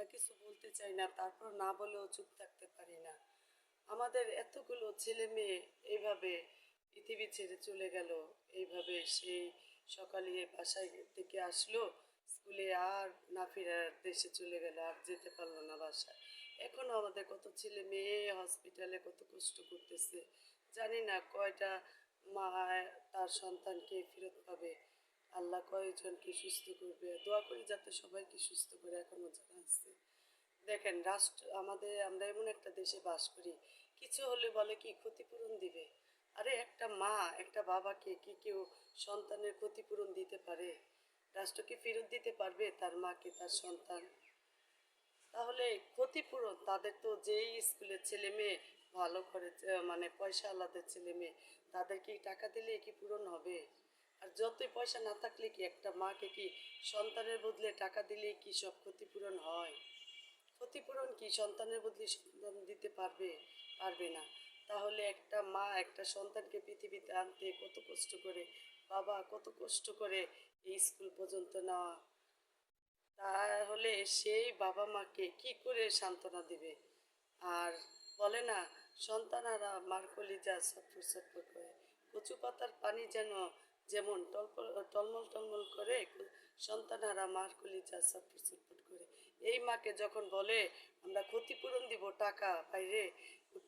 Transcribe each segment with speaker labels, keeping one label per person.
Speaker 1: আমরা কিছু বলতে চাই না, তারপর না বলেও চুপ থাকতে পারি না। আমাদের এতগুলো ছেলে মেয়ে এইভাবে পৃথিবী ছেড়ে চলে গেল, এইভাবে সেই সকালে বাসায় থেকে আসলো, স্কুলে আর না ফেরার দেশে চলে গেল, আর যেতে পারলো না বাসায়। এখনো আমাদের কত ছেলে মেয়ে হসপিটালে কত কষ্ট করতেছে। জানি না কয়টা মা তার সন্তানকে ফেরত পাবে, আল্লাহ কয়েকজনকে সুস্থ করবে। দোয়া করি যাতে সবাইকে সুস্থ করে এখনো যারা আছে। দেখেন রাষ্ট্র আমাদের, আমরা এমন একটা দেশে বাস করি, কিছু হলে বলে কি ক্ষতিপূরণ দিবে। আরে একটা মা একটা বাবাকে কি কেউ সন্তানের ক্ষতিপূরণ দিতে পারে? রাষ্ট্র কি ফেরত দিতে পারবে তার মাকে তার সন্তান? তাহলে ক্ষতিপূরণ তাদের তো যেই স্কুলের ছেলে মেয়ে ভালো করে মানে পয়সা আলাদের ছেলে মেয়ে, তাদেরকে টাকা দিলে কি পূরণ হবে? আর যতই পয়সা না থাকলে কি একটা মাকে কি সন্তানের বদলে টাকা দিলে কি সব ক্ষতিপূরণ হয়? ক্ষতিপূরণ কি সন্তানের বদলে সন্তান দিতে পারবে? পারবে না। তাহলে একটা মা একটা সন্তানকে পৃথিবীতে আনতে কত কষ্ট করে, বাবা কত কষ্ট করে এই স্কুল পর্যন্ত নেওয়া, তাহলে সেই বাবা মাকে কি করে সান্ত্বনা দিবে? আর বলে না, সন্তানারা মার কলিজা ছটফট ছটফট করে, কচু পাতার পানি যেন যেমন টলমল টলমল করে, সন্তানারা মার কলিজা ছটফট ছটফট করে। এই মাকে যখন বলে আমরা ক্ষতিপূরণ দিব টাকা বাইরে,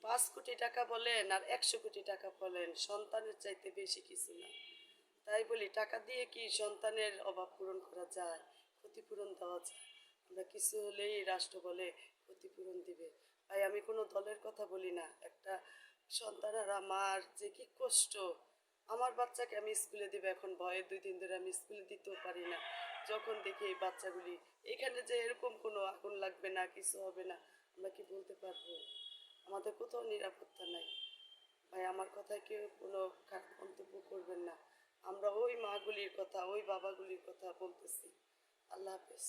Speaker 1: 5 কোটি টাকা বলেন আর 100 কোটি টাকা বলেন, সন্তানের চাইতে বেশি কিছু না। তাই বলি টাকা দিয়ে কি সন্তানের অভাব পূরণ করা যায়? ক্ষতিপূরণ দেওয়া যায়? আমরা কিছু হলেই রাষ্ট্র বলে ক্ষতিপূরণ দিবে। ভাই আমি কোনো দলের কথা বলি না, একটা সন্তানেরা মার যে কি কষ্ট। আমার বাচ্চাকে আমি স্কুলে দিব, এখন ভয়ে 2 দিন ধরে আমি স্কুলে দিতেও পারি না। যখন দেখি এই বাচ্চাগুলি এখানে যে এরকম কোনো আগুন লাগবে না, কিছু হবে না, আমরা কি বলতে পারবো? আমাদের কোথাও নিরাপত্তা নাই। ভাই আমার কথায় কেউ কোনো খারাপ মন্তব্য করবেন না। আমরা ওই মাগুলির কথা ওই বাবাগুলির কথা বলতেছি। আল্লাহ হাফেজ।